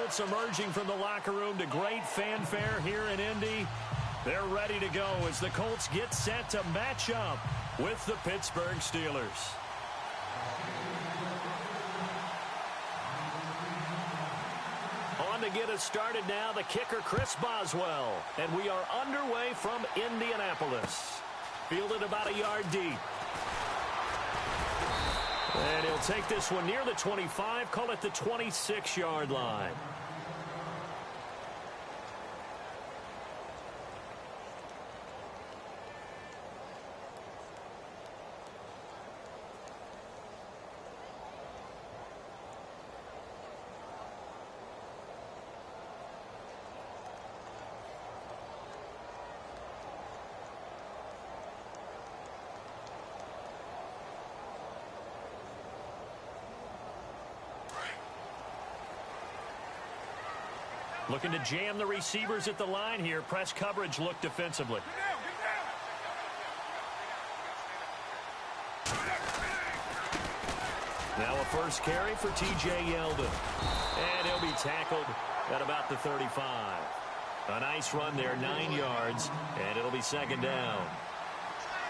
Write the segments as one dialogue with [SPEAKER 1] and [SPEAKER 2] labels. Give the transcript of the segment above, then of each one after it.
[SPEAKER 1] reports emerging from the locker room to great fanfare here in Indy. They're ready to go as the Colts get set to match up with the Pittsburgh Steelers. On to get us started now, the kicker, Chris Boswell. And we are underway from Indianapolis. Fielded about a yard deep. And he'll take this one near the 25, call it the 26-yard line. Looking to jam the receivers at the line here. Press coverage look defensively. Now a first carry for T.J. Yeldon. And he'll be tackled at about the 35. A nice run there, 9 yards, and it'll be second down.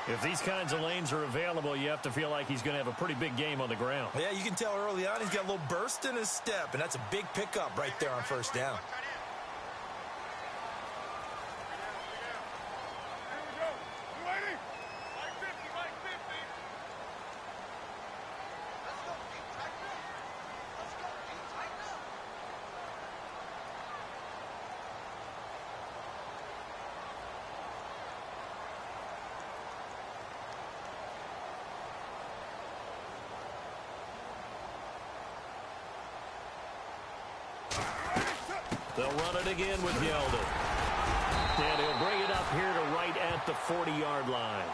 [SPEAKER 1] If these kinds of lanes are available, you have to feel like he's going to have a pretty big game on the ground.
[SPEAKER 2] Yeah, you can tell early on he's got a little burst in his step, and that's a big pickup right there on first down.
[SPEAKER 1] They'll run it again with Yeldon. And he'll bring it up here to right at the 40-yard line.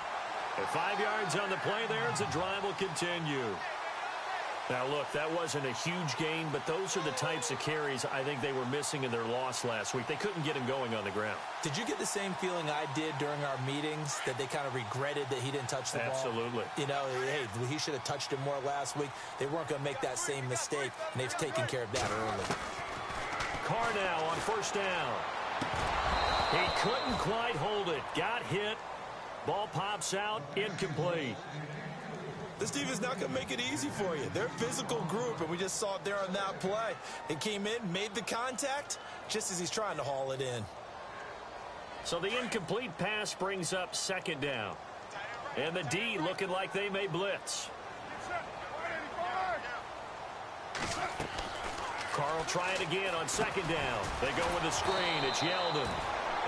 [SPEAKER 1] At 5 yards on the play there, as the drive will continue. Now, look, that wasn't a huge gain, but those are the types of carries I think they were missing in their loss last week. They couldn't get him going on the ground.
[SPEAKER 2] Did you get the same feeling I did during our meetings, that they kind of regretted that he didn't touch the ball?
[SPEAKER 1] Absolutely.
[SPEAKER 2] You know, hey, he should have touched it more last week. They weren't going to make that same mistake, and they've taken care of that early.
[SPEAKER 1] Carr now on first down. He couldn't quite hold it. Got hit. Ball pops out. Incomplete.
[SPEAKER 2] This team is not going to make it easy for you. They're a physical group, and we just saw it there on that play. It came in, made the contact, just as he's trying to haul it in.
[SPEAKER 1] So the incomplete pass brings up second down. And the D looking like they may blitz. Carl try it again on second down. They go with the screen. It's Yeldon.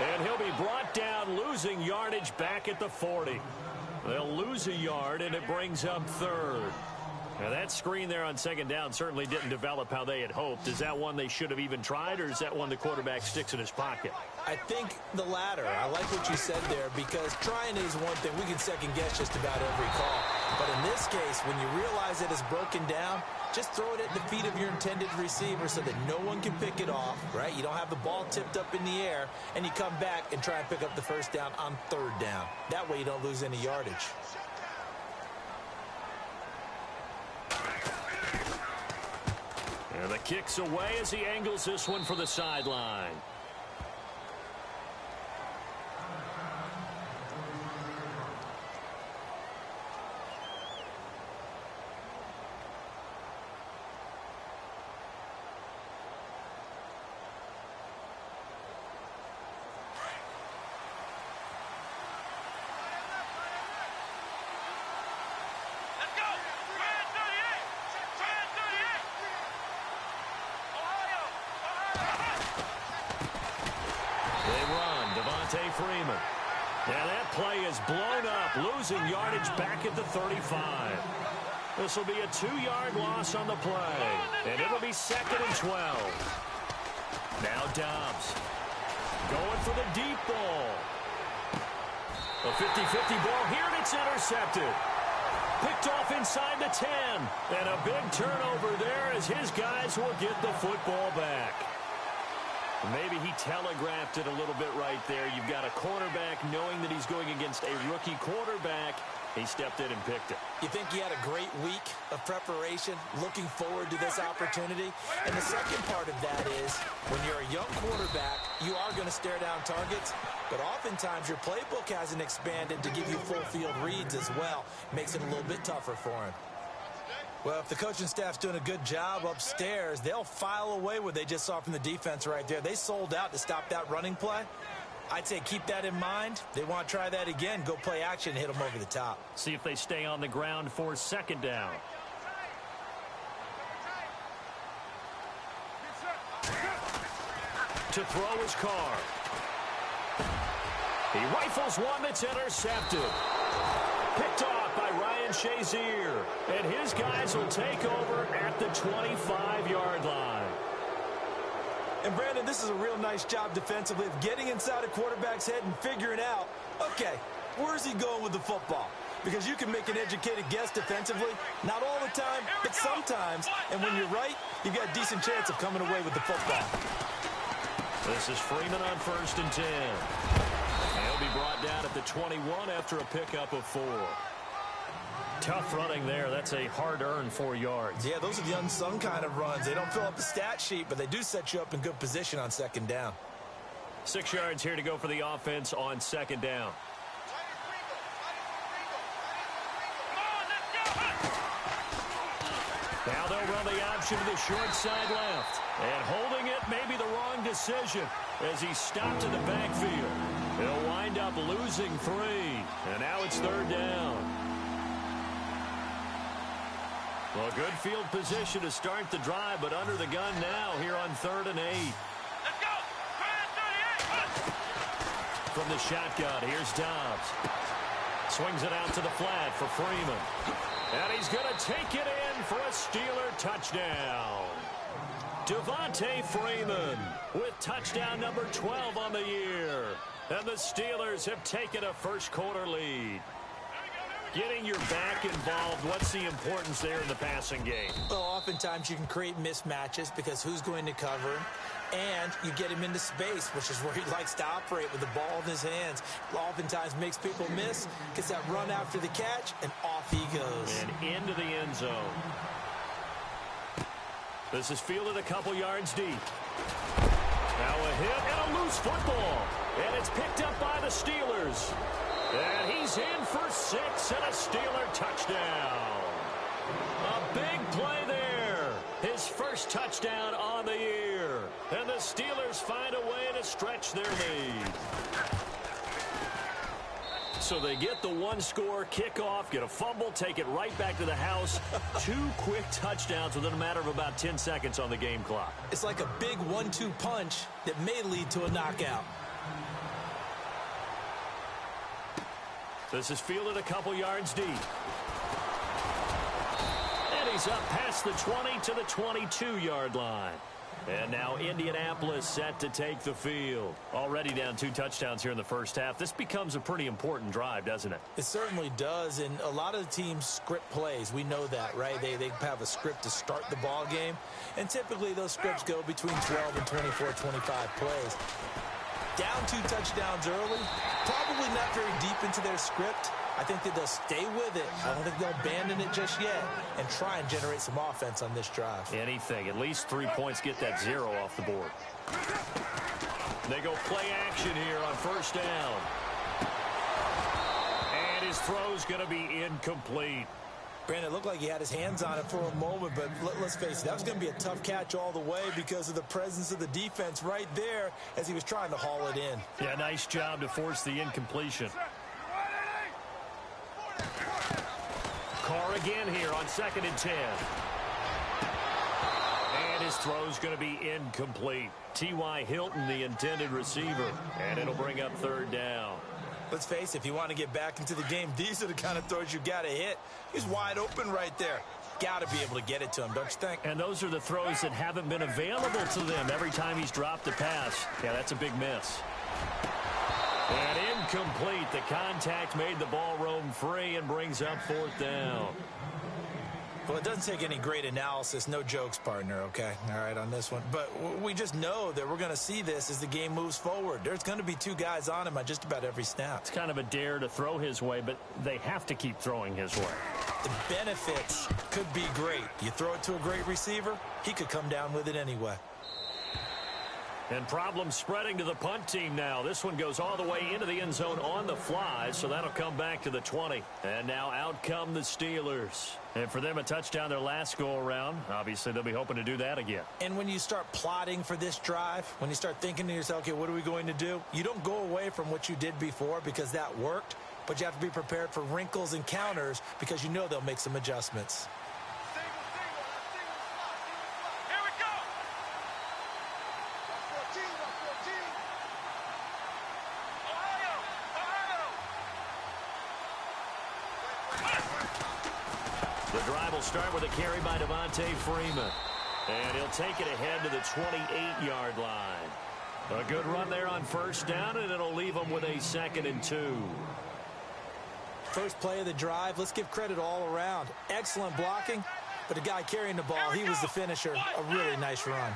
[SPEAKER 1] And he'll be brought down, losing yardage back at the 40. They'll lose a yard, and it brings up third. Now, that screen there on second down certainly didn't develop how they had hoped. Is that one they should have even tried, or is that one the quarterback sticks in his pocket?
[SPEAKER 2] I think the latter. I like what you said there, because trying is one thing. We can second-guess just about every call. But in this case, when you realize that it's broken down, just throw it at the feet of your intended receiver so that no one can pick it off, right? You don't have the ball tipped up in the air, and you come back and try and pick up the first down on third down. That way you don't lose any yardage.
[SPEAKER 1] And the kick's away as he angles this one for the sideline. Freeman. Yeah, that play is blown up, losing yardage back at the 35. This will be a 2-yard loss on the play, and it'll be second and 12. Now Dobbs going for the deep ball. A 50-50 ball here, and it's intercepted. Picked off inside the 10, and a big turnover there as his guys will get the football back. Maybe he telegraphed it a little bit right there. You've got a cornerback knowing that he's going against a rookie quarterback. He stepped in and picked it.
[SPEAKER 2] You think he had a great week of preparation, looking forward to this opportunity? And the second part of that is, when you're a young quarterback, you are going to stare down targets, but oftentimes your playbook hasn't expanded to give you full field reads as well. Makes it a little bit tougher for him. Well, if the coaching staff's doing a good job upstairs, they'll file away what they just saw from the defense right there. They sold out to stop that running play. I'd say keep that in mind. They want to try that again. Go play action and hit them over the top.
[SPEAKER 1] See if they stay on the ground for second down. To throw his car. He rifles one that's intercepted. Picked off by Ryan Shazier. And his guys will take over at the 25-yard line.
[SPEAKER 2] And, Brandon, this is a real nice job defensively of getting inside a quarterback's head and figuring out, okay, where's he going with the football? Because you can make an educated guess defensively. Not all the time, but sometimes. And when you're right, you've got a decent chance of coming away with the football.
[SPEAKER 1] This is Freeman on 1st and 10. He'll be brought down at the 21 after a pickup of 4. Tough running there. That's a hard-earned 4 yards.
[SPEAKER 2] Yeah, those are the unsung kind of runs. They don't fill up the stat sheet, but they do set you up in good position on second down.
[SPEAKER 1] 6 yards here to go for the offense on second down. Now they'll run the option to the short side left. And holding it may be the wrong decision as he stopped in the backfield. He'll wind up losing 3. And now it's 3rd down. Well, good field position to start the drive, but under the gun now here on 3rd and 8.
[SPEAKER 3] Let's go!
[SPEAKER 1] From the shotgun, here's Dobbs. Swings it out to the flat for Freeman. And he's going to take it in for a Steeler touchdown. Devontae Freeman with touchdown number 12 on the year. And the Steelers have taken a first-quarter lead. Getting your back involved, what's the importance there in the passing game?
[SPEAKER 2] Well, oftentimes you can create mismatches because who's going to cover him, and you get him into space, which is where he likes to operate with the ball in his hands. Oftentimes makes people miss, gets that run after the catch, and off he goes.
[SPEAKER 1] And into the end zone. This is fielded a couple yards deep. Now a hit and a loose football. And it's picked up by the Steelers. And he's in for 6 and a Steeler touchdown. A big play there. His first touchdown on the year. And the Steelers find a way to stretch their lead. So they get the one-score kickoff, get a fumble, take it right back to the house. 2 quick touchdowns within a matter of about 10 seconds on the game clock.
[SPEAKER 2] It's like a big 1-2 punch that may lead to a knockout.
[SPEAKER 1] This is fielded a couple yards deep. And he's up past the 20 to the 22-yard line. And now Indianapolis set to take the field. Already down 2 touchdowns here in the first half. This becomes a pretty important drive, doesn't it?
[SPEAKER 2] It certainly does, and a lot of the teams script plays. We know that, right? They have a script to start the ball game, and typically those scripts go between 12 and 24, 25 plays. Down 2 touchdowns early, probably not very deep into their script. I think that they'll stay with it. I don't think they'll abandon it just yet and try and generate some offense on this drive.
[SPEAKER 1] Anything. At least 3 points, get that 0 off the board. They go play action here on first down. And his throw's going to be incomplete.
[SPEAKER 2] Brandon, it looked like he had his hands on it for a moment, but let's face it, that was going to be a tough catch all the way because of the presence of the defense right there as he was trying to haul it in.
[SPEAKER 1] Yeah, nice job to force the incompletion. Carr again here on 2nd and 10. And his throw's going to be incomplete. T.Y. Hilton, the intended receiver. And it'll bring up 3rd down.
[SPEAKER 2] Let's face it, if you want to get back into the game, these are the kind of throws you got to hit. He's wide open right there. Got to be able to get it to him, don't you think?
[SPEAKER 1] And those are the throws that haven't been available to them every time he's dropped a pass. Yeah, that's a big miss. And incomplete. The contact made the ball roam free and brings up 4th down.
[SPEAKER 2] Well, it doesn't take any great analysis. No jokes, partner, okay? All right, on this one. But we just know that we're going to see this as the game moves forward. There's going to be two guys on him on just about every snap.
[SPEAKER 1] It's kind of a dare to throw his way, but they have to keep throwing his way.
[SPEAKER 2] The benefits could be great. You throw it to a great receiver, he could come down with it anyway.
[SPEAKER 1] And problems spreading to the punt team now. This one goes all the way into the end zone on the fly, so that'll come back to the 20. And now out come the Steelers. And for them, a touchdown their last go-around. Obviously, they'll be hoping to do that again.
[SPEAKER 2] And when you start plotting for this drive, when you start thinking to yourself, okay, what are we going to do? You don't go away from what you did before because that worked, but you have to be prepared for wrinkles and counters because you know they'll make some adjustments.
[SPEAKER 1] The drive will start with a carry by Devontae Freeman. And he'll take it ahead to the 28-yard line. A good run there on first down, and it'll leave him with a 2nd and 2.
[SPEAKER 2] First play of the drive, let's give credit all around. Excellent blocking, but the guy carrying the ball, he was the finisher. A really nice run.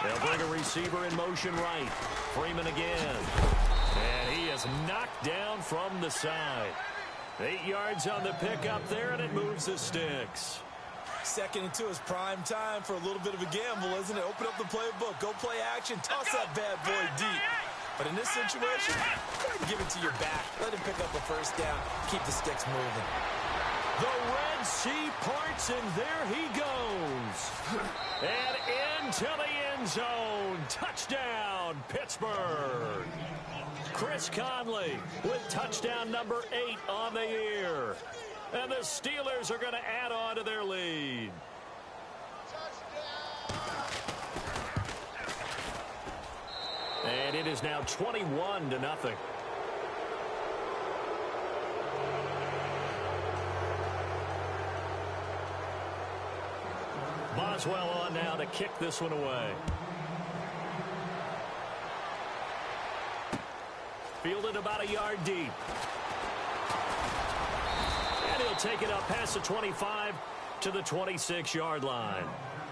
[SPEAKER 1] They'll bring a receiver in motion right. Freeman again. And he is knocked down from the side. 8 yards on the pickup there, and it moves the sticks.
[SPEAKER 2] 2nd and 2 is prime time for a little bit of a gamble, isn't it? Open up the playbook, go play action, toss that bad boy deep. But in this situation, go ahead and give it to your back. Let him pick up a first down, keep the sticks moving.
[SPEAKER 1] The Red Sea parts, and there he goes. And into the end zone. Touchdown, Pittsburgh. Chris Conley with touchdown number 8 on the year. And the Steelers are going to add on to their lead. And it is now 21-0. Boswell on now to kick this one away. Fielded about a yard deep. And he'll take it up past the 25 to the 26-yard line.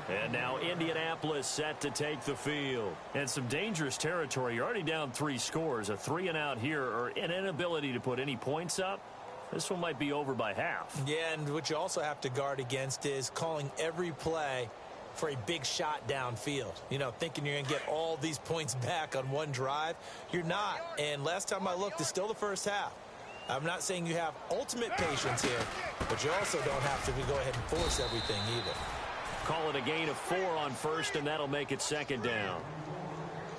[SPEAKER 1] And now Indianapolis set to take the field. And some dangerous territory. You're already down 3 scores. A 3-and-out here, or an inability to put any points up. This one might be over by half.
[SPEAKER 2] Yeah, and what you also have to guard against is calling every play for a big shot downfield. You know, thinking you're going to get all these points back on one drive. You're not. And last time I looked, it's still the first half. I'm not saying you have ultimate patience here, but you also don't have to go ahead and force everything either.
[SPEAKER 1] Call it a gain of 4 on first, and that'll make it 2nd down.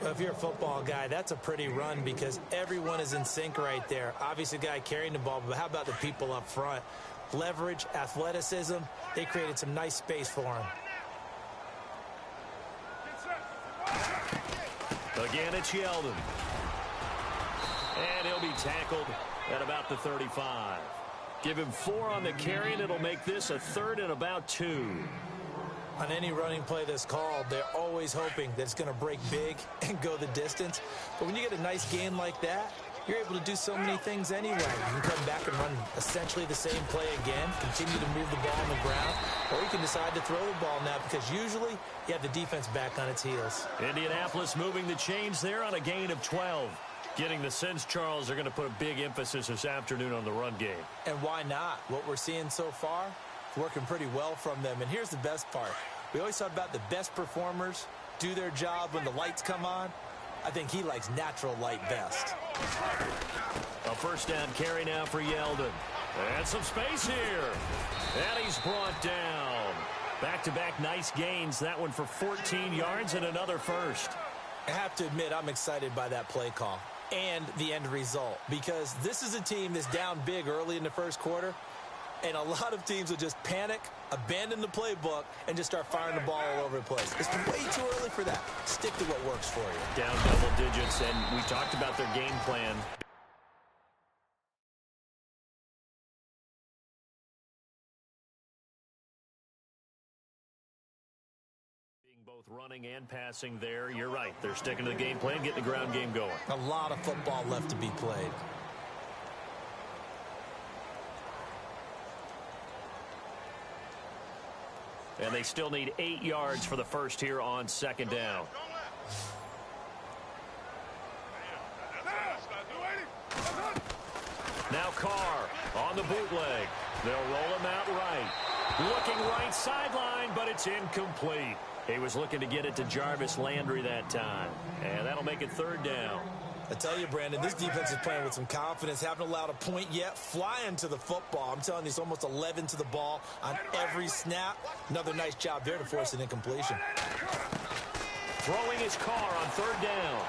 [SPEAKER 2] Well, if you're a football guy, that's a pretty run because everyone is in sync right there. Obviously, the guy carrying the ball, but how about the people up front? Leverage, athleticism, they created some nice space for him.
[SPEAKER 1] Again, it's Yeldon. And he'll be tackled at about the 35. Give him 4 on the carry, and it'll make this a 3rd and about 2.
[SPEAKER 2] On any running play that's called, they're always hoping that it's going to break big and go the distance. But when you get a nice gain like that, you're able to do so many things anyway. You can come back and run essentially the same play again, continue to move the ball on the ground, or you can decide to throw the ball now because usually you have the defense back on its heels.
[SPEAKER 1] Indianapolis moving the chains there on a gain of 12. Getting the sense, Charles, they're going to put a big emphasis this afternoon on the run game.
[SPEAKER 2] And why not? What we're seeing so far, working pretty well from them. And here's the best part. We always talk about the best performers do their job when the lights come on. I think he likes natural light best.
[SPEAKER 1] A first down carry now for Yeldon. And some space here. And he's brought down. Back-to-back nice gains. That one for 14 yards and another first.
[SPEAKER 2] I have to admit, I'm excited by that play call and the end result because this is a team that's down big early in the first quarter, and a lot of teams will just panic, abandon the playbook, and just start firing the ball all over the place. It's way too early for that. Stick to what works for you.
[SPEAKER 1] Down double digits, and we talked about their game plan. Both running and passing there. You're right. They're sticking to the game plan, getting the ground game going.
[SPEAKER 2] A lot of football left to be played.
[SPEAKER 1] and they still need 8 yards for the first here on second down. Now Carr on the bootleg. They'll roll him out right. Looking right sideline, but it's incomplete. He was looking to get it to Jarvis Landry that time, and that'll make it third down.
[SPEAKER 2] I tell you, Brandon, this defense is playing with some confidence. Haven't allowed a point yet. Flying to the football. I'm telling you, it's almost 11 to the ball on every snap. Another nice job there to force an incompletion.
[SPEAKER 1] Throwing his Carr on third down.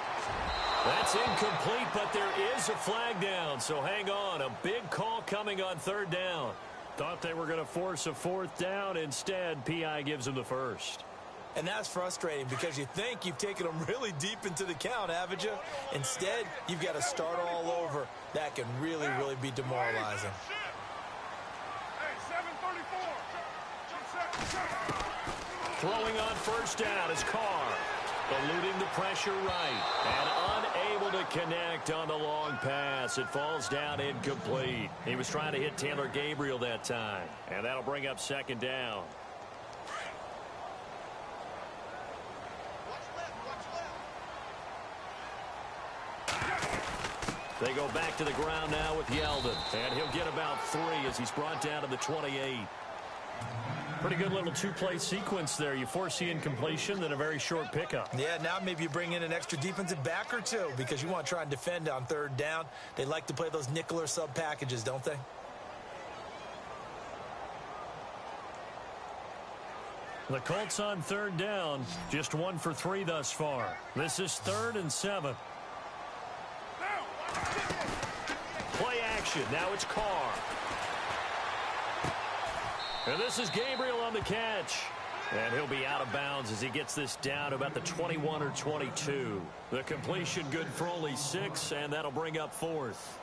[SPEAKER 1] That's incomplete, but there is a flag down, so hang on. A big call coming on third down. Thought they were going to force a fourth down. Instead, P.I. gives them the first.
[SPEAKER 2] And that's frustrating because you think you've taken them really deep into the count, haven't you? Instead, you've got to start all over. That can really, really be demoralizing.
[SPEAKER 1] Throwing on first down is Carr. Eluding the pressure right. And unable to connect on the long pass. It falls down incomplete. He was trying to hit Taylor Gabriel that time. And that'll bring up second down. They go back to the ground now with Yeldon. And he'll get about 3 as he's brought down to the 28. Pretty good little two-play sequence there. You force the incompletion, then a very short pickup.
[SPEAKER 2] Yeah, now maybe you bring in an extra defensive back or two because you want to try and defend on third down. They like to play those nickel or sub packages, don't they?
[SPEAKER 1] The Colts on third down, just 1 for 3 thus far. This is 3rd and 7. Play action. Now it's Carr. And this is Gabriel on the catch. And he'll be out of bounds as he gets this down to about the 21 or 22. The completion good for only 6, and that'll bring up 4th.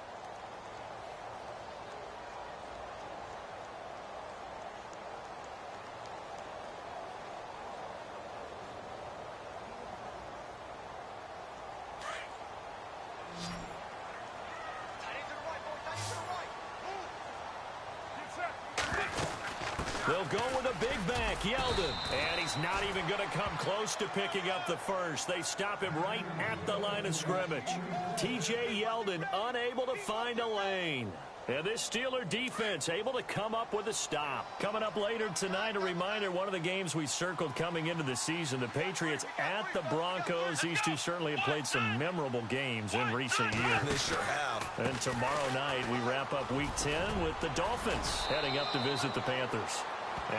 [SPEAKER 1] They'll go with a big back, Yeldon. And he's not even going to come close to picking up the first. They stop him right at the line of scrimmage. T.J. Yeldon unable to find a lane. And this Steeler defense able to come up with a stop. Coming up later tonight, a reminder, one of the games we circled coming into the season, the Patriots at the Broncos. These two certainly have played some memorable games in recent years.
[SPEAKER 2] They sure have.
[SPEAKER 1] And tomorrow night, we wrap up Week 10 with the Dolphins heading up to visit the Panthers.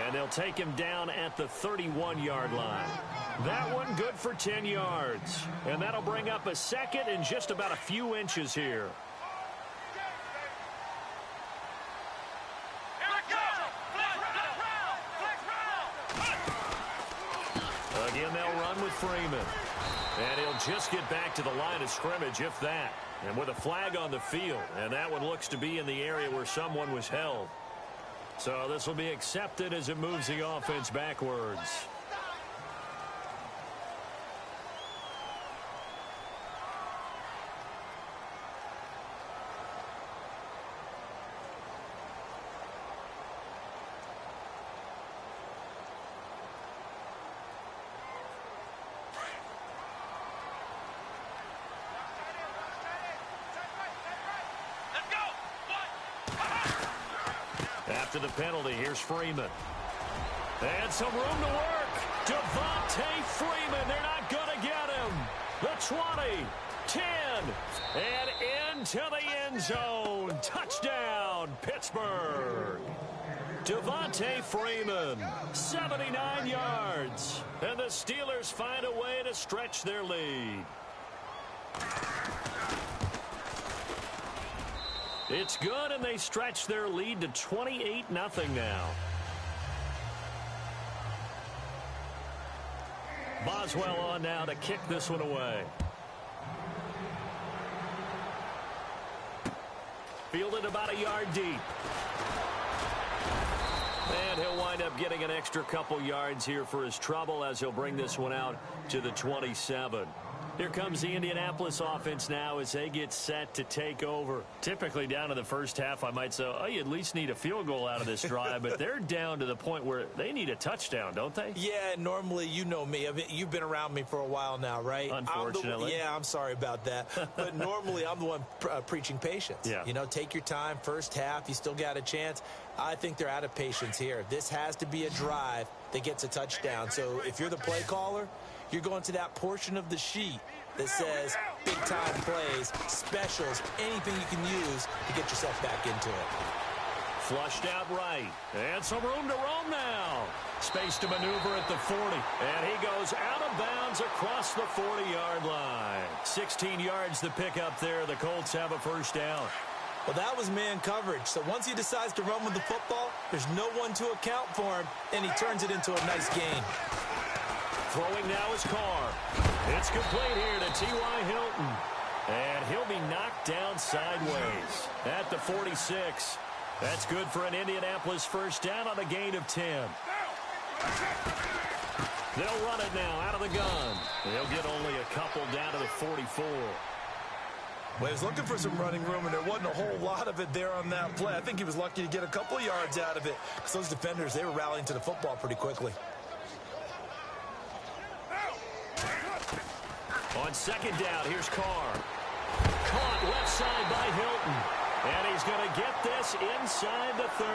[SPEAKER 1] And they'll take him down at the 31-yard line. That one good for 10 yards. And that'll bring up a second and just about a few inches here. Again, they'll run with Freeman. And he'll just get back to the line of scrimmage, if that. And with a flag on the field. And that one looks to be in the area where someone was held. So this will be accepted as it moves the offense backwards. After the penalty, here's Freeman. And some room to work. Devontae Freeman, they're not going to get him. The 20, 10, and into the end zone. Touchdown, Pittsburgh. Devontae Freeman, 79 yards. And the Steelers find a way to stretch their lead. It's good, and they stretch their lead to 28-0 now. Boswell on now to kick this one away. Fielded about a yard deep. And he'll wind up getting an extra couple yards here for his trouble as he'll bring this one out to the 27. Here comes the Indianapolis offense now as they get set to take over. Typically down to the first half, I might say, oh, you at least need a field goal out of this drive, but they're down to the point where they need a touchdown, don't they?
[SPEAKER 2] Yeah, normally, you know me. I mean, you've been around me for a while now, right?
[SPEAKER 1] Unfortunately.
[SPEAKER 2] I'm sorry about that. But normally, I'm the one preaching patience.
[SPEAKER 1] Yeah.
[SPEAKER 2] You know, take your time. First half, you still got a chance. I think they're out of patience here. This has to be a drive that gets a touchdown. So if you're the play caller, you're going to that portion of the sheet that says big-time plays, specials, anything you can use to get yourself back into it.
[SPEAKER 1] Flushed out right. And some room to roam now. Space to maneuver at the 40. And he goes out of bounds across the 40-yard line. 16 yards to pick up there. The Colts have a first down.
[SPEAKER 2] Well, that was man coverage. So once he decides to run with the football, there's no one to account for him, and he turns it into a nice gain.
[SPEAKER 1] Throwing now is Carr. It's complete here to T.Y. Hilton. And he'll be knocked down sideways at the 46. That's good for an Indianapolis first down on a gain of 10. They'll run it now out of the gun. They'll get only a couple down to the 44.
[SPEAKER 3] Well, he was looking for some running room, and there wasn't a whole lot of it there on that play. I think he was lucky to get a couple of yards out of it because those defenders, they were rallying to the football pretty quickly.
[SPEAKER 1] On second down, here's Carr. Caught left side by Hilton. And he's going to get this inside the 30.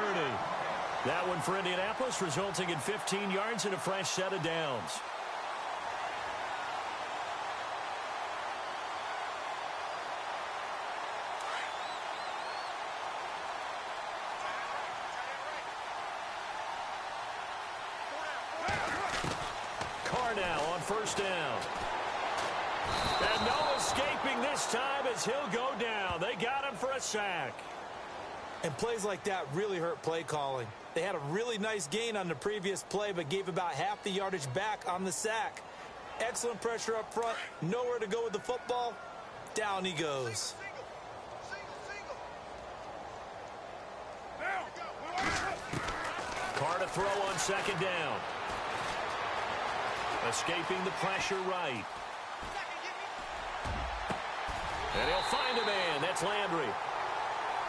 [SPEAKER 1] That one for Indianapolis, resulting in 15 yards and a fresh set of downs. Carr now on first down. And no escaping this time as he'll go down. They got him for a sack.
[SPEAKER 2] And plays like that really hurt play calling. They had a really nice gain on the previous play, but gave about half the yardage back on the sack. Excellent pressure up front. Nowhere to go with the football. Down he goes.
[SPEAKER 1] Carr to throw on second down. Escaping the pressure right. And he'll find a man. That's Landry.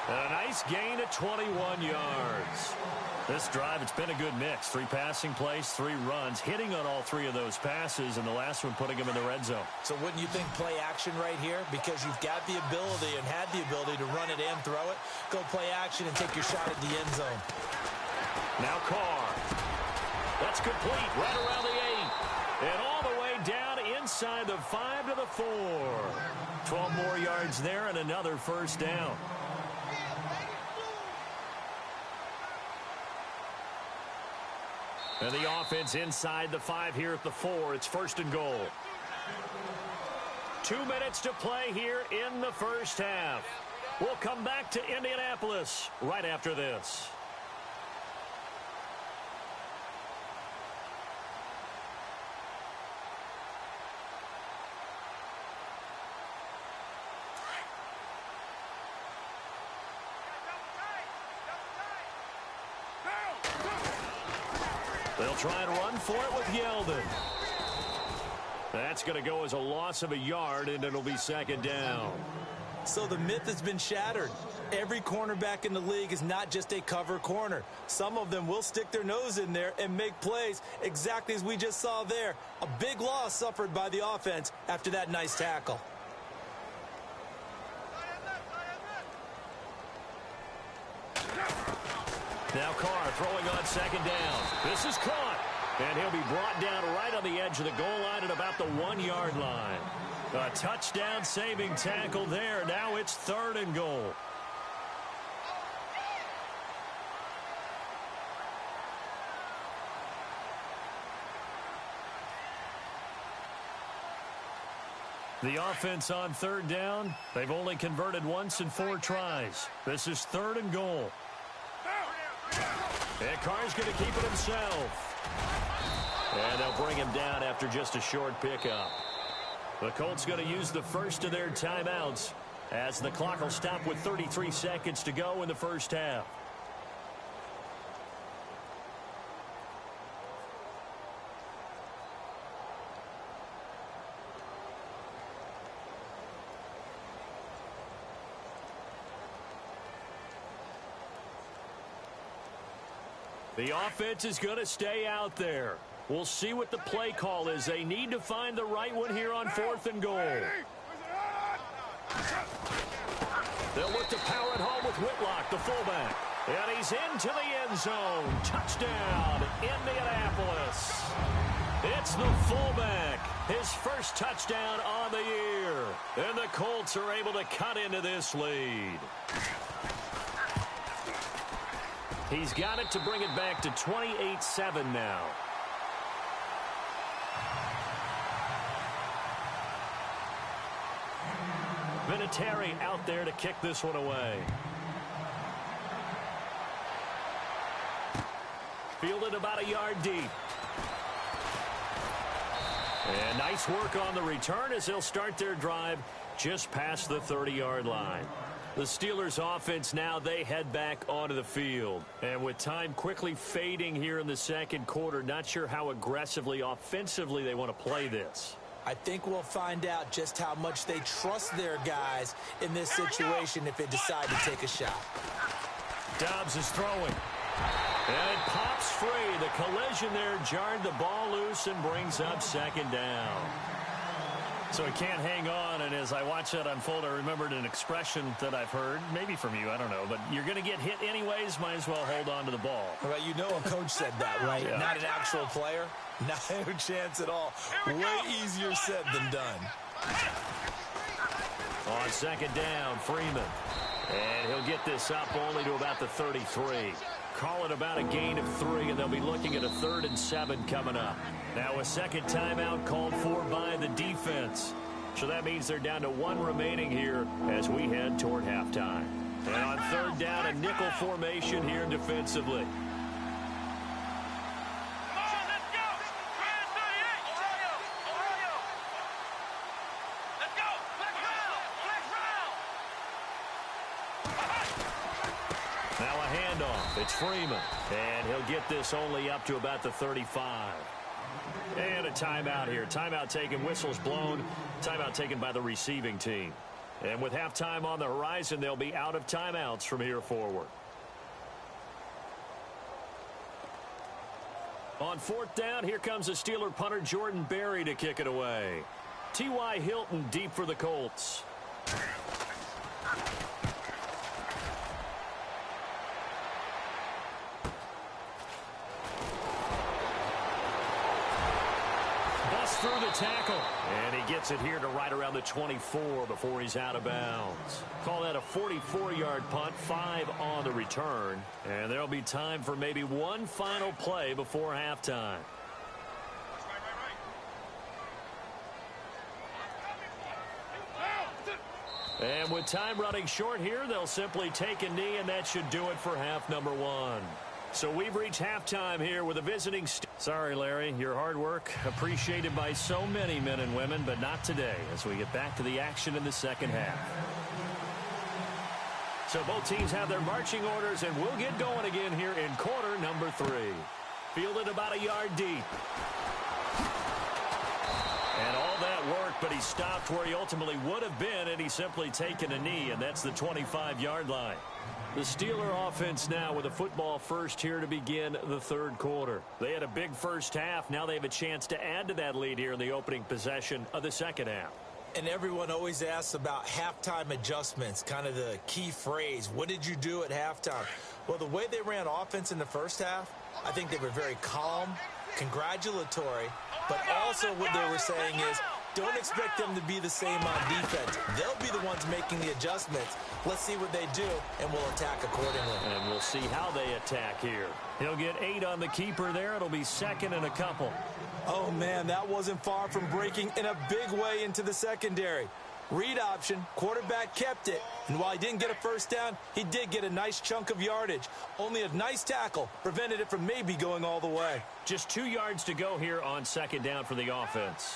[SPEAKER 1] And a nice gain of 21 yards. This drive, it's been a good mix. 3 passing plays, 3 runs, hitting on all 3 of those passes, and the last one putting him in the red zone.
[SPEAKER 2] So wouldn't you think play action right here? Because you've got the ability and had the ability to run it and throw it. Go play action and take your shot at the end zone.
[SPEAKER 1] Now Carr. That's complete right around the 8. And all the way down inside the 5 to the 4. 12 more yards there and another first down. And the offense inside the 5 here at the 4. It's first and goal. 2 minutes to play here in the first half. We'll come back to Indianapolis right after this. They'll try and run for it with Yeldon. That's going to go as a loss of a yard, and it'll be second down.
[SPEAKER 2] So the myth has been shattered. Every cornerback in the league is not just a cover corner. Some of them will stick their nose in there and make plays exactly as we just saw there. A big loss suffered by the offense after that nice tackle.
[SPEAKER 1] Now Carr throwing on second down. This is caught. And he'll be brought down right on the edge of the goal line at about the 1-yard line. A touchdown saving tackle there. Now it's third and goal. The offense on third down, they've only converted once in 4 tries. This is third and goal. And Carr's going to keep it himself. And they'll bring him down after just a short pickup. The Colts going to use the first of their timeouts as the clock will stop with 33 seconds to go in the first half. The offense is going to stay out there. We'll see what the play call is. They need to find the right one here on 4th and goal. They'll look to power it home with Whitlock, the fullback. And he's into the end zone. Touchdown, Indianapolis. It's the fullback. His first touchdown on the year. And the Colts are able to cut into this lead. He's got it to bring it back to 28-7 now. Vinatieri out there to kick this one away. Fielded about a yard deep. And nice work on the return as they'll start their drive just past the 30-yard line. The Steelers offense now, they head back onto the field. And with time quickly fading here in the second quarter, not sure how aggressively, offensively they want to play this.
[SPEAKER 2] I think we'll find out just how much they trust their guys in this situation if they decide to take a shot.
[SPEAKER 1] Dobbs is throwing. And it pops free. The collision there jarred the ball loose and brings up second down. So he can't hang on, and as I watch that unfold, I remembered an expression that I've heard, maybe from you, I don't know, but you're going to get hit anyways, might as well hold on to the ball.
[SPEAKER 3] Right, you know a coach said that, right?
[SPEAKER 1] Yeah.
[SPEAKER 3] Not an actual player. Not a chance at all. Way easier said than done.
[SPEAKER 1] On second down, Freeman. And he'll get this up only to about the 33. Call it about a gain of 3, and they'll be looking at a 3rd and 7 coming up. Now a second timeout called for by the defense. So that means they're down to 1 remaining here as we head toward halftime. And on 3rd down, a nickel formation here defensively. Now a handoff. It's Freeman. And he'll get this only up to about the 35. And a timeout here. Timeout taken, whistles blown. Timeout taken by the receiving team. And with halftime on the horizon, they'll be out of timeouts from here forward. On 4th down, here comes the Steeler punter Jordan Berry to kick it away. T.Y. Hilton deep for the Colts. Through the tackle, and he gets it here to right around the 24 before he's out of bounds. Call that a 44-yard punt, 5 on the return, and there'll be time for maybe one final play before halftime. And with time running short here, they'll simply take a knee, and that should do it for half number 1. So we've reached halftime here with a visiting. Sorry, Larry, your hard work appreciated by so many men and women, but not today as we get back to the action in the second half. So both teams have their marching orders, and we'll get going again here in quarter number 3. Fielded about a yard deep. And all that work, but he stopped where he ultimately would have been, and he's simply taken a knee, and that's the 25-yard line. The Steeler offense now with a football first here to begin the 3rd quarter. They had a big first half. Now they have a chance to add to that lead here in the opening possession of the second half.
[SPEAKER 2] And everyone always asks about halftime adjustments, kind of the key phrase. What did you do at halftime? Well, the way they ran offense in the first half, I think they were very calm, congratulatory, but also what they were saying is, don't expect them to be the same on defense. They'll be the ones making the adjustments. Let's see what they do, and we'll attack accordingly.
[SPEAKER 1] And we'll see how they attack here. He'll get 8 on the keeper there. It'll be 2nd and a couple.
[SPEAKER 3] Oh, man, that wasn't far from breaking in a big way into the secondary. Read option, quarterback kept it. And while he didn't get a first down, he did get a nice chunk of yardage. Only a nice tackle prevented it from maybe going all the way.
[SPEAKER 1] Just 2 yards to go here on second down for the offense.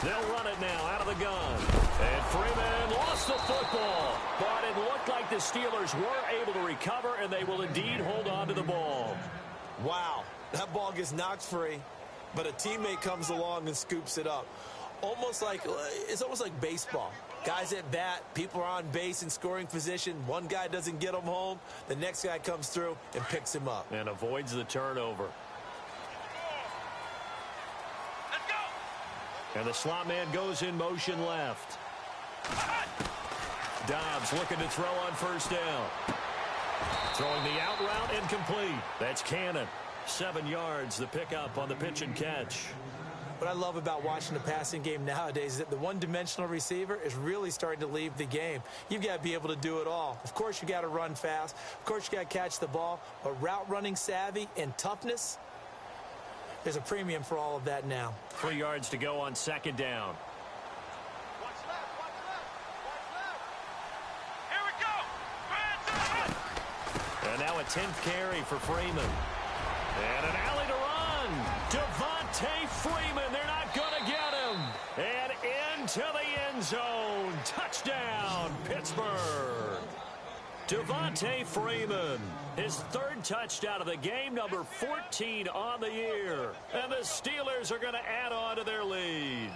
[SPEAKER 1] They'll run it now out of the gun. And Freeman lost the football. But it looked like the Steelers were able to recover, and they will indeed hold on to the ball.
[SPEAKER 3] Wow, that ball gets knocked free, but a teammate comes along and scoops it up.
[SPEAKER 2] It's almost like baseball. Guys at bat, people are on base in scoring position. One guy doesn't get him home. The next guy comes through and picks him up.
[SPEAKER 1] And avoids the turnover.
[SPEAKER 4] Let's go.
[SPEAKER 1] And the slot man goes in motion left. Dobbs looking to throw on first down. Throwing the out route incomplete. That's Cannon. 7 yards, the pickup on the pitch and catch.
[SPEAKER 2] What I love about watching the passing game nowadays is that the one-dimensional receiver is really starting to leave the game. You've got to be able to do it all. Of course, you got to run fast. Of course, you got to catch the ball. But route running savvy and toughness, there's a premium for all of that now.
[SPEAKER 1] 3 yards to go on second down.
[SPEAKER 4] Watch left, watch left, watch left. Here we go.
[SPEAKER 1] And now a 10th carry for Freeman. And an alley to run. Devontae Freeman. They're not going to get him. And into the end zone. Touchdown, Pittsburgh. Devontae Freeman. His 3rd touchdown of the game, number 14 on the year. And the Steelers are going to add on to their lead.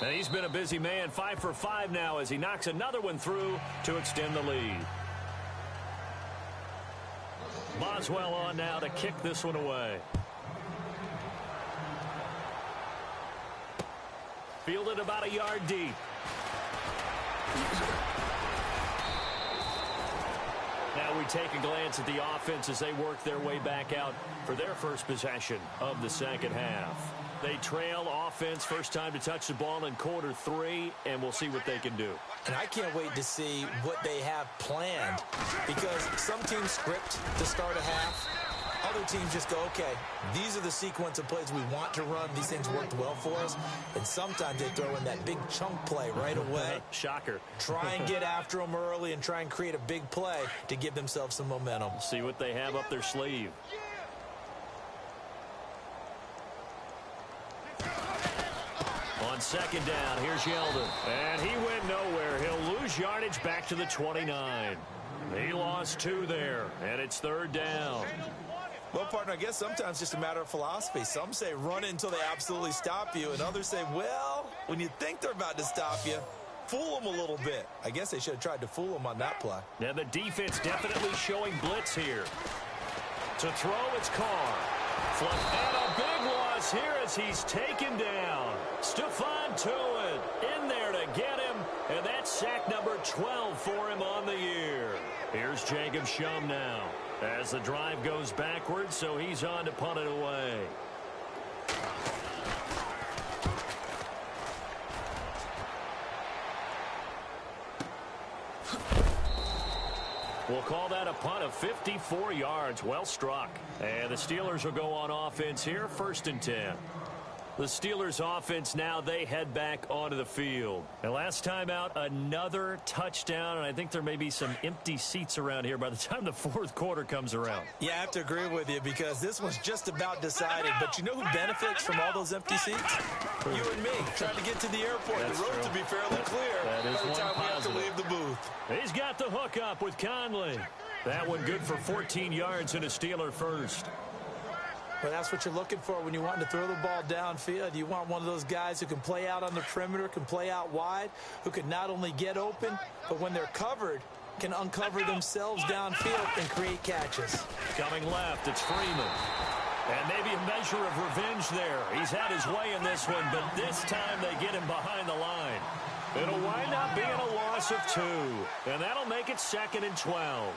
[SPEAKER 1] And he's been a busy man, 5 for 5 now as he knocks another one through to extend the lead. Boswell on now to kick this one away. Fielded about a yard deep. Now we take a glance at the offense as they work their way back out for their first possession of the second half. They trail offense, first time to touch the ball in quarter 3, and we'll see what they can do.
[SPEAKER 2] And I can't wait to see what they have planned, because some teams script to start a half. Other teams just go, okay, these are the sequence of plays we want to run. These things worked well for us. And sometimes they throw in that big chunk play right away.
[SPEAKER 1] Shocker.
[SPEAKER 2] Try and get after them early and try and create a big play to give themselves some momentum.
[SPEAKER 1] See what they have up their sleeve. On second down, here's Yeldon. And he went nowhere. He'll lose yardage back to the 29. He lost 2 there, and it's 3rd down.
[SPEAKER 2] Well, partner, I guess sometimes it's just a matter of philosophy. Some say run it until they absolutely stop you, and others say, well, when you think they're about to stop you, fool them a little bit. I guess they should have tried to fool them on that play.
[SPEAKER 1] And the defense definitely showing blitz here. To throw, it's Carr. And a big loss here as he's taken down. Stephon Tuitt in there to get him, and that's sack number 12 for him on the year. Here's Jacob Shum now as the drive goes backwards, so he's on to punt it away. We'll call that a punt of 54 yards. Well struck. And the Steelers will go on offense here, 1st and 10. The Steelers offense now, they head back onto the field. And last time out, another touchdown, and I think there may be some empty seats around here by the time the 4th quarter comes around.
[SPEAKER 2] Yeah, I have to agree with you because this one's just about decided. But you know who benefits from all those empty seats? You and me, trying to get to the airport.
[SPEAKER 1] That's
[SPEAKER 2] the road
[SPEAKER 1] true.
[SPEAKER 2] to be fairly clear
[SPEAKER 1] That is
[SPEAKER 2] by the
[SPEAKER 1] one
[SPEAKER 2] time we have to
[SPEAKER 1] positive.
[SPEAKER 2] leave the booth.
[SPEAKER 1] He's got the hook up with Conley. That one good for 14 yards and a Steeler first.
[SPEAKER 2] Well, that's what you're looking for when you want to throw the ball downfield. You want one of those guys who can play out on the perimeter, can play out wide, who can not only get open, but when they're covered, can uncover themselves downfield and create catches.
[SPEAKER 1] Coming left, it's Freeman. And maybe a measure of revenge there. He's had his way in this one, but this time they get him behind the line. It'll wind up being a loss of 2, and that'll make it 2nd and 12.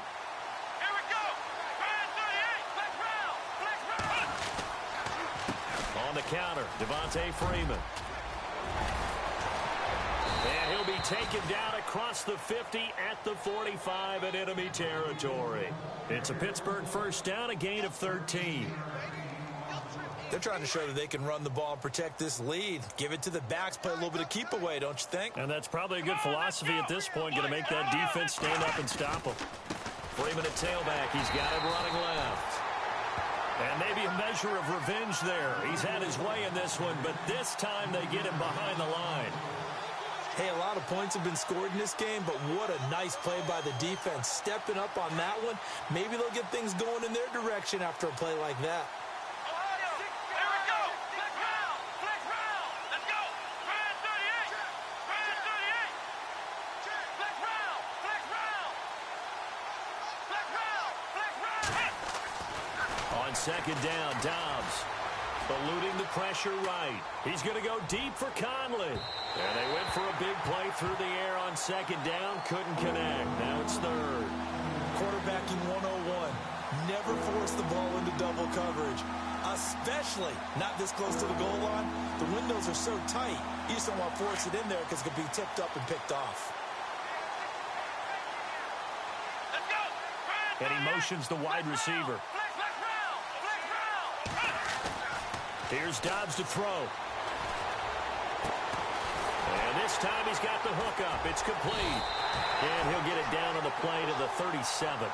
[SPEAKER 1] On the counter, Devontae Freeman. And he'll be taken down across the 50 at the 45 in enemy territory. It's a Pittsburgh first down, a gain of 13.
[SPEAKER 2] They're trying to show that they can run the ball and protect this lead. Give it to the backs, play a little bit of keep away, don't you think?
[SPEAKER 1] And that's probably a good philosophy at this point, going to make that defense stand up and stop them. Freeman at tailback, he's got it running left. And maybe a measure of revenge there. He's had his way in this one, but this time they get him behind the line.
[SPEAKER 2] Hey, a lot of points have been scored in this game, but what a nice play by the defense. Stepping up on that one, maybe they'll get things going in their direction after a play like that.
[SPEAKER 4] Here we go.
[SPEAKER 1] second down. Dobbs eluding the pressure right. He's going to go deep for Conley. And they went for a big play through the air on second down. Couldn't connect. Now it's third.
[SPEAKER 3] Quarterbacking 101. Never force the ball into double coverage, especially not this close to the goal line. The windows are so tight, you just don't want to force it in there because it could be tipped up and picked off.
[SPEAKER 4] Let's go.
[SPEAKER 1] And he motions the wide receiver. Here's Dobbs to throw. And this time he's got the hook up. It's complete. And he'll get it down on the play to the 37.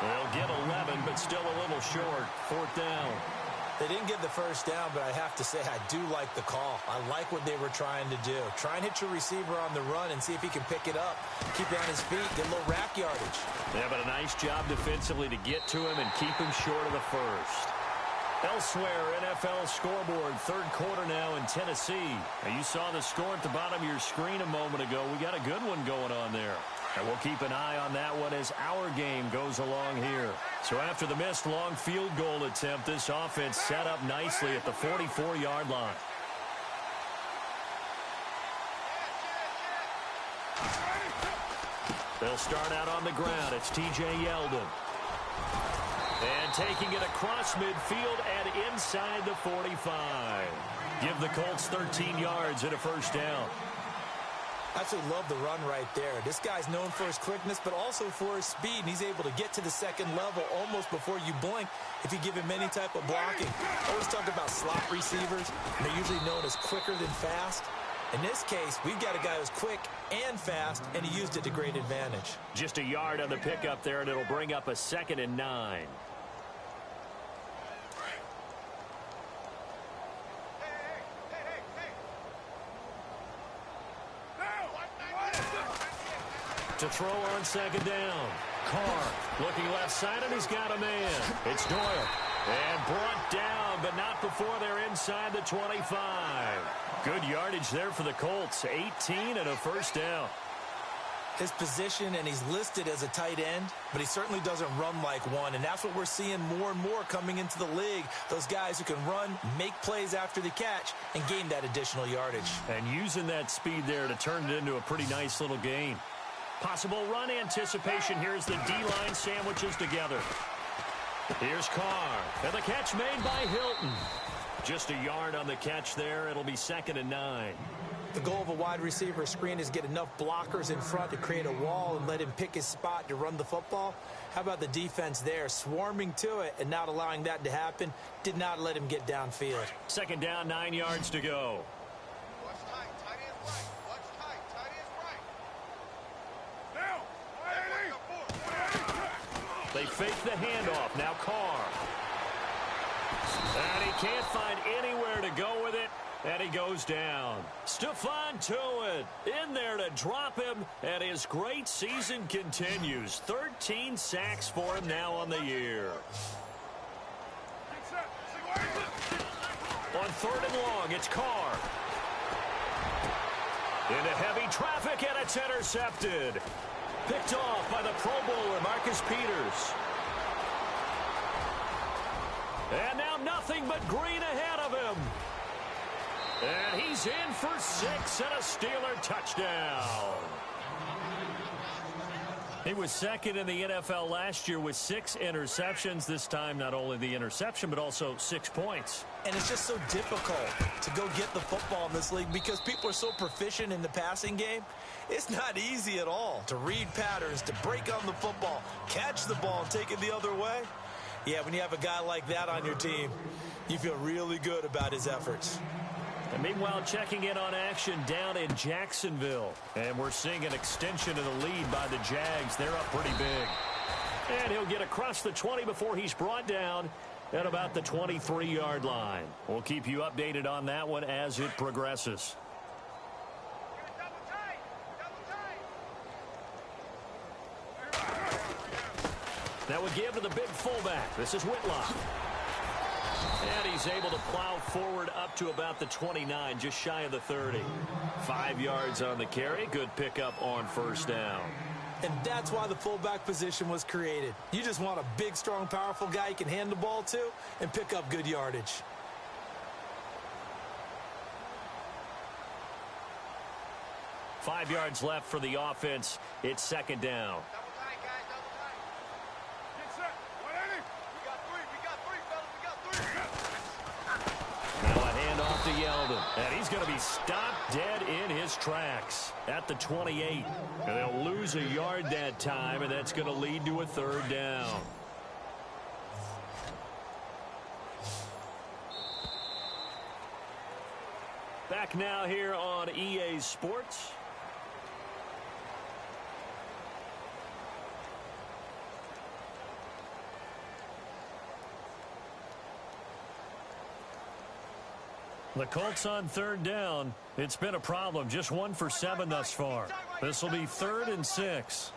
[SPEAKER 1] They'll get 11, but still a little short. Fourth down.
[SPEAKER 2] They didn't get the first down, but I have to say I do like the call. I like what they were trying to do. Try and hit your receiver on the run and see if he can pick it up. Keep it on his feet, get a little rack yardage.
[SPEAKER 1] Yeah, but a nice job defensively to get to him and keep him short of the first. Elsewhere, NFL scoreboard, third quarter now in Tennessee. Now, you saw the score at the bottom of your screen a moment ago. We got a good one going on there. And we'll keep an eye on that one as our game goes along here. So after the missed long field goal attempt, this offense set up nicely at the 44-yard line. They'll start out on the ground. It's T.J. Yeldon. And taking it across midfield and inside the 45. Give the Colts 13 yards and a first down.
[SPEAKER 2] I absolutely love the run right there. This guy's known for his quickness, but also for his speed, and he's able to get to the second level almost before you blink if you give him any type of blocking. I always talk about slot receivers, and they're usually known as quicker than fast. In this case, we've got a guy who's quick and fast, and he used it to great advantage.
[SPEAKER 1] Just a yard on the pickup there, and it'll bring up a 2nd and 9. To throw on second down. Carr looking left side, and he's got a man. It's Doyle. And brought down, but not before they're inside the 25. Good yardage there for the Colts. 18 and a first down.
[SPEAKER 2] His position, and he's listed as a tight end, but he certainly doesn't run like one, and that's what we're seeing more and more coming into the league. Those guys who can run, make plays after the catch, and gain that additional yardage.
[SPEAKER 1] And using that speed there to turn it into a pretty nice little game. Possible run anticipation here as the D-line sandwiches together. Here's Carr. And the catch made by Hilton. Just a yard on the catch there. It'll be 2nd and 9.
[SPEAKER 2] The goal of a wide receiver screen is get enough blockers in front to create a wall and let him pick his spot to run the football. How about the defense there, swarming to it and not allowing that to happen? Did not let him get downfield.
[SPEAKER 1] 2nd down, 9 yards to go.
[SPEAKER 4] Watch tight. Tight end right. Watch tight. Tight end right. Now.
[SPEAKER 1] They fake the handoff. Now Carr. And he can't find anywhere to go with it. And he goes down. Stephon Tuitt in there to drop him. And his great season continues. 13 sacks for him now on the year. On 3rd and long, it's Carr. Into heavy traffic, and it's intercepted. Picked off by the Pro Bowler, Marcus Peters. And now nothing but green ahead of him. And he's in for 6 and a Steeler touchdown. He was 2nd in the NFL last year with 6 interceptions. This time, not only the interception, but also 6 points.
[SPEAKER 2] And it's just so difficult to go get the football in this league because people are so proficient in the passing game. It's not easy at all to read patterns, to break on the football, catch the ball, and take it the other way. Yeah, when you have a guy like that on your team, you feel really good about his efforts.
[SPEAKER 1] And meanwhile, checking in on action down in Jacksonville. And we're seeing an extension of the lead by the Jags. They're up pretty big. And he'll get across the 20 before he's brought down at about the 23-yard line. We'll keep you updated on that one as it progresses. That would give to the big fullback. This is Whitlock. And he's able to plow forward up to about the 29, just shy of the 30. 5 yards on the carry. Good pickup on first down.
[SPEAKER 3] And that's why the fullback position was created. You just want a big, strong, powerful guy you can hand the ball to and pick up good yardage.
[SPEAKER 1] Five yards left for the offense. It's second down.
[SPEAKER 4] Double tight, guys, double tight. Get set. 180. We got three, fellas. We got three.
[SPEAKER 1] Now a handoff to Yeldon. And he's going to be stopped dead in his tracks at the 28. And they'll lose a yard that time, and that's going to lead to a third down. Back now here on EA Sports. The Colts on third down. It's been a problem. Just 1 for 7 thus far. This will be 3rd and 6.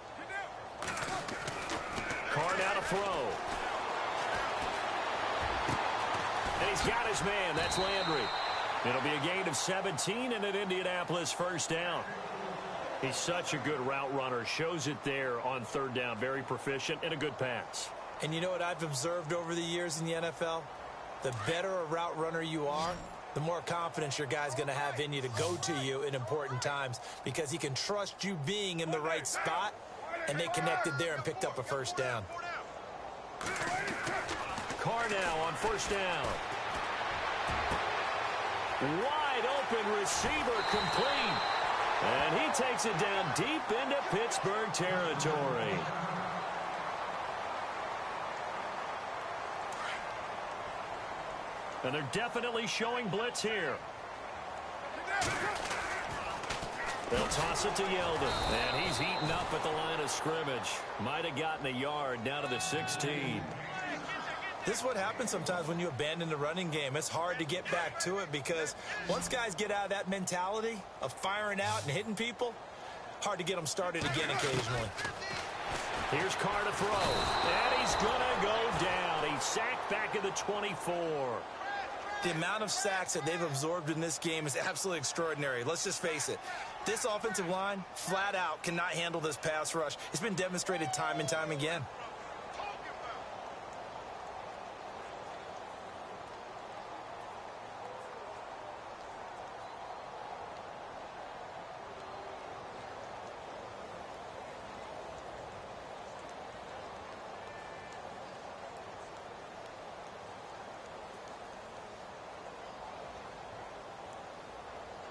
[SPEAKER 1] Carr now to throw. And he's got his man. That's Landry. It'll be a gain of 17 and an Indianapolis first down. He's such a good route runner. Shows it there on third down. Very proficient and a good pass.
[SPEAKER 2] And you know what I've observed over the years in the NFL? The better a route runner you are, the more confidence your guy's going to have in you to go to you in important times because he can trust you being in the right spot, and they connected there and picked up a first down.
[SPEAKER 1] Carr now on first down. Wide open receiver complete. And he takes it down deep into Pittsburgh territory. And they're definitely showing blitz here. They'll toss it to Yeldon. And he's heating up at the line of scrimmage. Might have gotten a yard down to the 16.
[SPEAKER 2] This is what happens sometimes when you abandon the running game. It's hard to get back to it because once guys get out of that mentality of firing out and hitting people, hard to get them started again occasionally.
[SPEAKER 1] Here's Carr to throw. And he's going to go down. He's sacked back at the 24.
[SPEAKER 2] The amount of sacks that they've absorbed in this game is absolutely extraordinary. Let's just face it. This offensive line, flat out, cannot handle this pass rush. It's been demonstrated time and time again.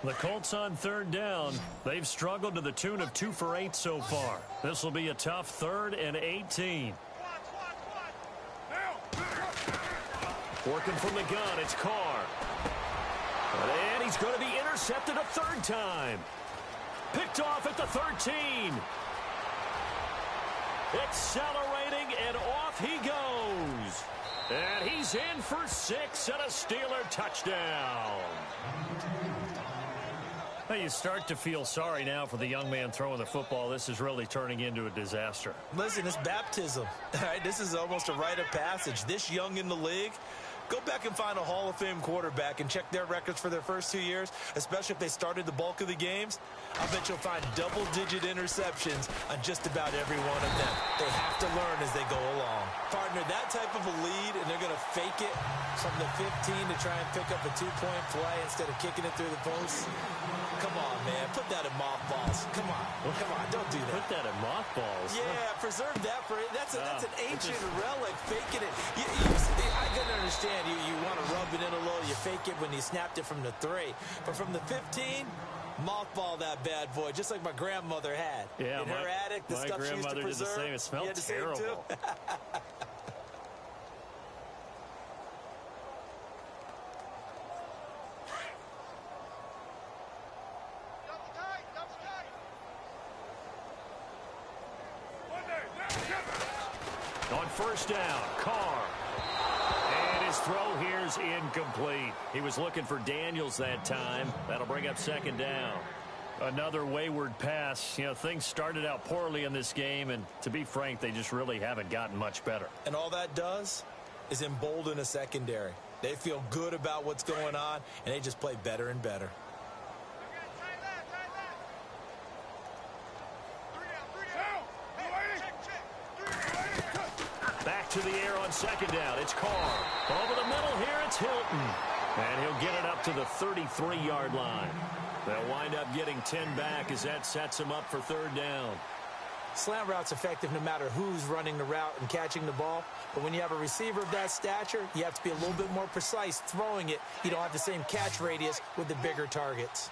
[SPEAKER 1] The Colts on third down. They've struggled to the tune of 2 for 8 so far. This will be a tough 3rd and 18. Working from the gun, it's Carr. And he's going to be intercepted a 3rd time. Picked off at the 13. Accelerating, and off he goes. And he's in for 6 and a Steeler touchdown. Well, you start to feel sorry now for the young man throwing the football. This is really turning into a disaster.
[SPEAKER 2] Listen, it's baptism. All right, this is almost a rite of passage. This young in the league, go back and find a Hall of Fame quarterback and check their records for their first 2 years, especially if they started the bulk of the games. I bet you'll find double-digit interceptions on just about every one of them. They have to learn as they go along. Partner, that type of a lead, and they're going to fake it from the 15 to try and pick up a 2-point play instead of kicking it through the post. Come on, man. Put that in mothballs. Come on. Come on. Don't do that.
[SPEAKER 1] Put that in mothballs.
[SPEAKER 2] Yeah, preserve that for it. That's an ancient relic. Faking it. I can understand you want to rub it in a little. You fake it when you snapped it from the 3. But from the 15, mothball that bad boy, just like my grandmother had.
[SPEAKER 1] Yeah,
[SPEAKER 2] in her attic, the stuff she used to preserve.
[SPEAKER 1] Did the same. It smelled terrible. On first down, Carr. And his throw here's incomplete. He was looking for Daniels that time. That'll bring up second down. Another wayward pass. You know, things started out poorly in this game, and to be frank, they just really haven't gotten much better.
[SPEAKER 2] And all that does is embolden a secondary. They feel good about what's going on, and they just play better and better.
[SPEAKER 1] to the air on second down. It's Carr. Over the middle here, it's Hilton. And he'll get it up to the 33-yard line. They'll wind up getting 10 back as that sets him up for third down.
[SPEAKER 3] Slant route's effective no matter who's running the route and catching the ball. But when you have a receiver of that stature, you have to be a little bit more precise throwing it. You don't have the same catch radius with the bigger targets.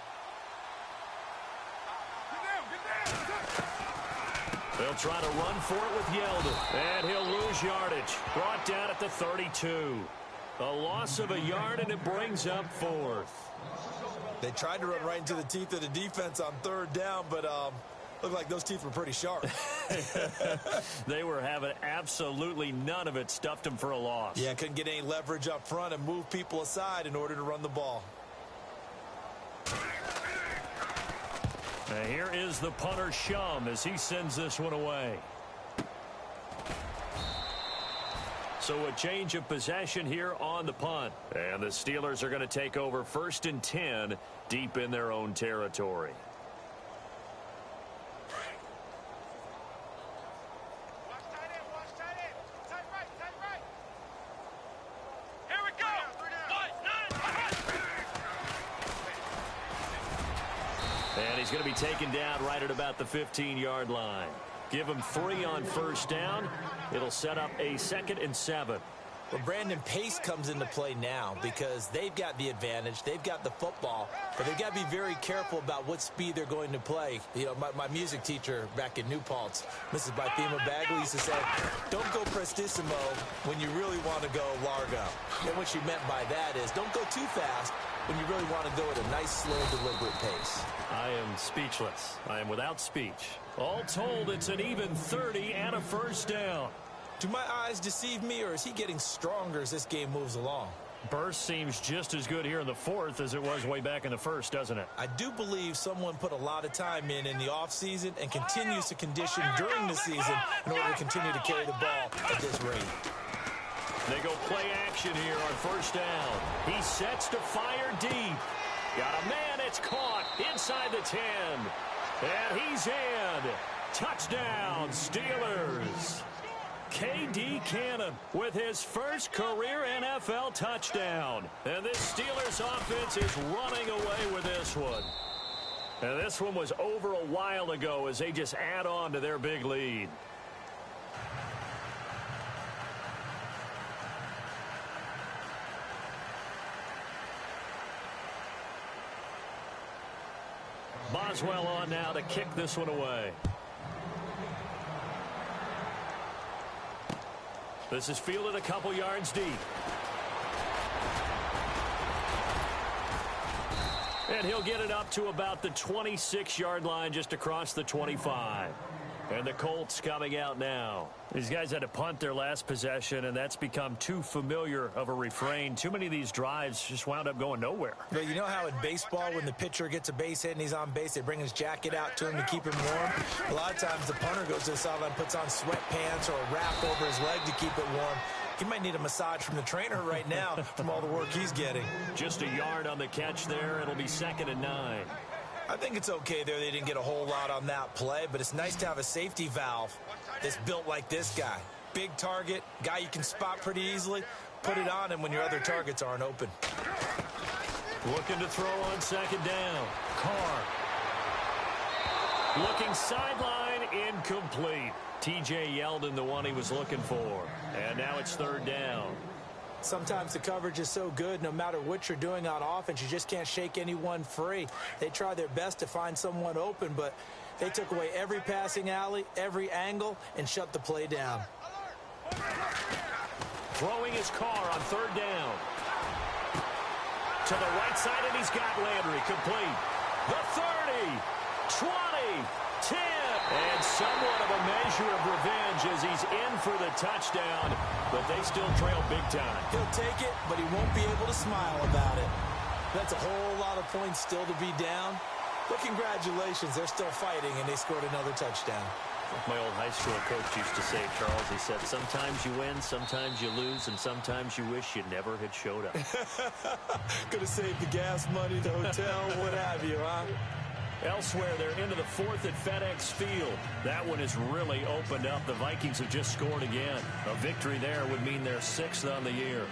[SPEAKER 1] They'll try to run for it with Yeldon. And he'll lose yardage. Brought down at the 32. A loss of a yard, and it brings up fourth.
[SPEAKER 3] They tried to run right into the teeth of the defense on third down, but looked like those teeth were pretty sharp.
[SPEAKER 1] They were having absolutely none of it. Stuffed them for a loss.
[SPEAKER 3] Yeah, couldn't get any leverage up front and move people aside in order to run the ball.
[SPEAKER 1] Now here is the punter, Shum, as he sends this one away. So a change of possession here on the punt. And the Steelers are going to take over 1st and 10 deep in their own territory. And he's going to be taken down right at about the 15-yard line. Give him 3 on first down. It'll set up a 2nd and 7.
[SPEAKER 3] Well, Brandon, pace comes into play now because they've got the advantage. They've got the football, but they've got to be very careful about what speed they're going to play. You know, my music teacher back in New Paltz, Mrs. Bythema Bagley, used to say, don't go prestissimo when you really want to go largo. And what she meant by that is don't go too fast when you really want to go at a nice, slow, deliberate pace.
[SPEAKER 1] I am speechless. I am without speech. All told, it's an even 30 and a first down.
[SPEAKER 3] Do my eyes deceive me, or is he getting stronger as this game moves along?
[SPEAKER 1] Burst seems just as good here in the fourth as it was way back in the first, doesn't it?
[SPEAKER 3] I do believe someone put a lot of time in the offseason and continues to condition during the season in order to continue to carry the ball at this rate.
[SPEAKER 1] They go play action here on first down. He sets to fire deep. Got a man, it's caught inside the 10. And he's in. Touchdown, Steelers. K.D. Cannon with his first career NFL touchdown. And this Steelers offense is running away with this one. And this one was over a while ago as they just add on to their big lead. Boswell on now to kick this one away. This is fielded a couple yards deep. And he'll get it up to about the 26-yard line, just across the 25. And the Colts coming out now. These guys had to punt their last possession, and that's become too familiar of a refrain. Too many of these drives just wound up going nowhere.
[SPEAKER 3] Well, you know how in baseball, when the pitcher gets a base hit and he's on base, they bring his jacket out to him to keep him warm? A lot of times the punter goes to the sideline, puts on sweatpants or a wrap over his leg to keep it warm. He might need a massage from the trainer right now from all the work he's getting.
[SPEAKER 1] Just a yard on the catch there. It'll be 2nd and 9.
[SPEAKER 3] I think it's okay there. They didn't get a whole lot on that play, but it's nice to have a safety valve that's built like this guy. Big target, guy you can spot pretty easily. Put it on him when your other targets aren't open.
[SPEAKER 1] Looking to throw on 2nd down. Carr. Looking sideline, incomplete. T.J. Yeldon, the one he was looking for. And now it's 3rd down.
[SPEAKER 3] Sometimes the coverage is so good, no matter what you're doing on offense, you just can't shake anyone free. They try their best to find someone open, but they took away every passing alley, every angle, and shut the play down.
[SPEAKER 1] Throwing his Carr on 3rd down. To the right side, and he's got Landry complete. The 30, 20, 10. And somewhat of a measure of revenge as he's in for the touchdown, but they still trail big time.
[SPEAKER 3] He'll take it, but he won't be able to smile about it. That's a whole lot of points still to be down. But congratulations, they're still fighting, and they scored another touchdown.
[SPEAKER 1] My old high school coach used to say, Charles, he said, sometimes you win, sometimes you lose, and sometimes you wish you never had showed up.
[SPEAKER 3] Could have saved the gas money, the hotel, what have you, huh?
[SPEAKER 1] Elsewhere, they're into the fourth at FedEx Field. That one has really opened up. The Vikings have just scored again. A victory there would mean they're 6th on the year.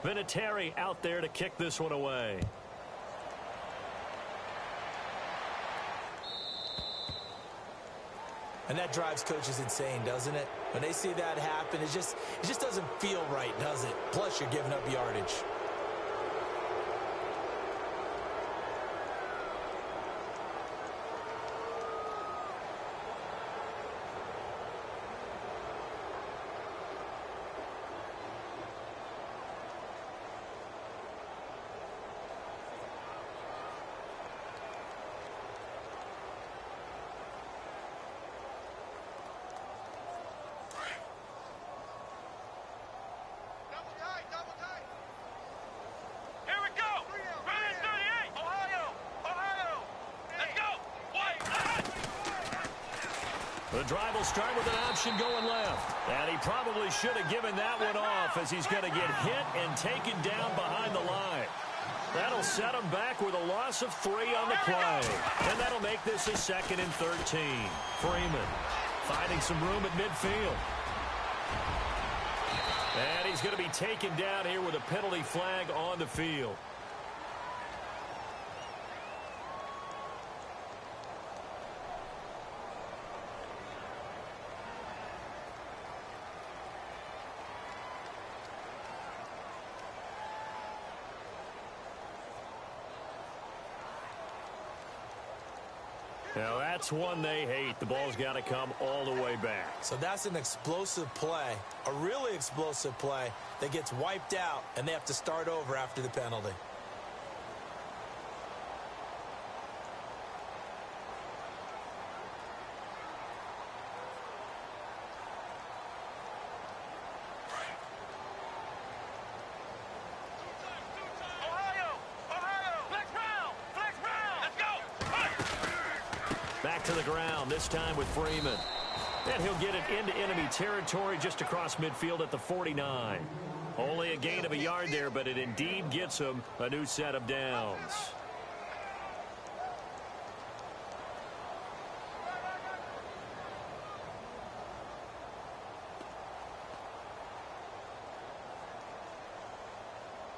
[SPEAKER 1] Vinatieri out there to kick this one away.
[SPEAKER 2] And that drives coaches insane, doesn't it? When they see that happen, it just doesn't feel right, does it? Plus, you're giving up yardage.
[SPEAKER 1] The drive will start with an option going left. And he probably should have given that one off as he's going to get hit and taken down behind the line. That'll set him back with a loss of 3 on the play. And that'll make this a 2nd and 13. Freeman finding some room at midfield. And he's going to be taken down here with a penalty flag on the field. Now, that's one they hate. The ball's got to come all the way back.
[SPEAKER 2] So that's an explosive play, a really explosive play that gets wiped out, and they have to start over after the penalty.
[SPEAKER 1] Back to the ground, this time with Freeman. And he'll get it into enemy territory just across midfield at the 49. Only a gain of a yard there, but it indeed gets him a new set of downs.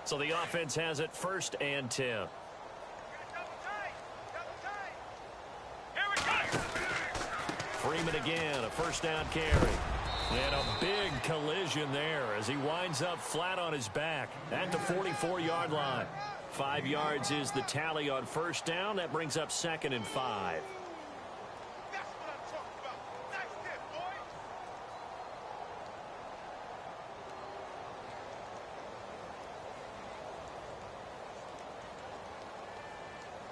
[SPEAKER 1] So the offense has it 1st and 10. Freeman again, a 1st down carry. And a big collision there as he winds up flat on his back at the 44-yard line. 5 yards is the tally on 1st down. That brings up 2nd and 5.
[SPEAKER 4] That's what I'm talking about. Nice dip, boy.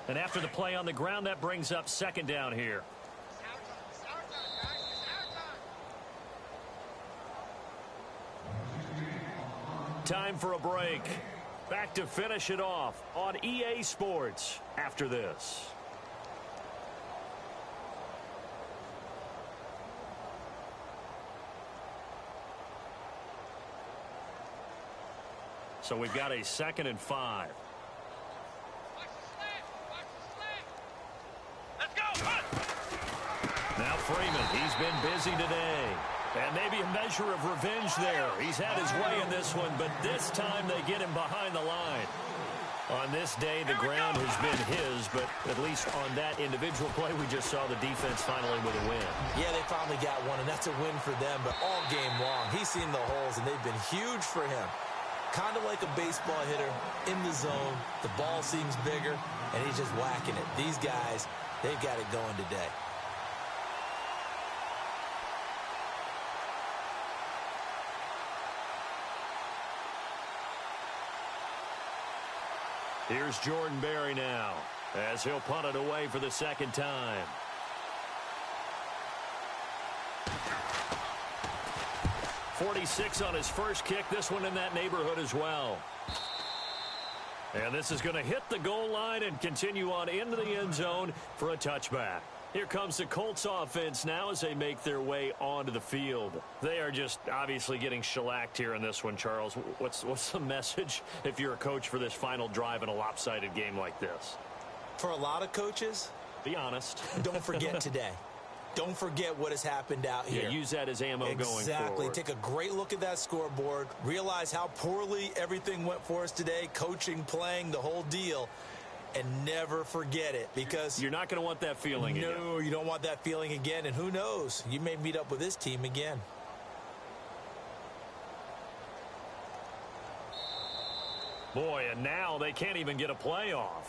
[SPEAKER 1] And after the play on the ground, that brings up 2nd down here. Time for a break. Back to finish it off on EA Sports after this. So we've got a 2nd and 5. Now Freeman, he's been busy today. And maybe a measure of revenge there. He's had his way in this one, but this time they get him behind the line. On this day, the ground has been his, but at least on that individual play, we just saw the defense finally with a win.
[SPEAKER 2] Yeah, they finally got one, and that's a win for them, but all game long, he's seen the holes, and they've been huge for him. Kind of like a baseball hitter in the zone. The ball seems bigger, and he's just whacking it. These guys, they've got it going today.
[SPEAKER 1] Here's Jordan Berry now as he'll punt it away for the second time. .46 on his first kick. This one in that neighborhood as well. And this is going to hit the goal line and continue on into the end zone for a touchback. Here comes the Colts offense now as they make their way onto the field. They are just obviously getting shellacked here in this one, Charles. What's the message if you're a coach for this final drive in a lopsided game like this?
[SPEAKER 2] For a lot of coaches,
[SPEAKER 1] be honest.
[SPEAKER 2] Don't forget today. Don't forget what has happened out here.
[SPEAKER 1] Yeah, use that as ammo going forward.
[SPEAKER 2] Exactly. Take a great look at that scoreboard. Realize how poorly everything went for us today. Coaching, playing, the whole deal. And never forget it, because
[SPEAKER 1] you're not going to want that feeling again.
[SPEAKER 2] No, you don't want that feeling again. And who knows? You may meet up with this team again.
[SPEAKER 1] Boy, and now they can't even get a playoff.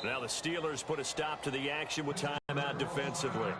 [SPEAKER 1] Now the Steelers put a stop to the action with timeout defensively.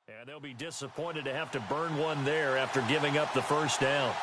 [SPEAKER 1] And they'll be disappointed to have to burn one there after giving up the first down.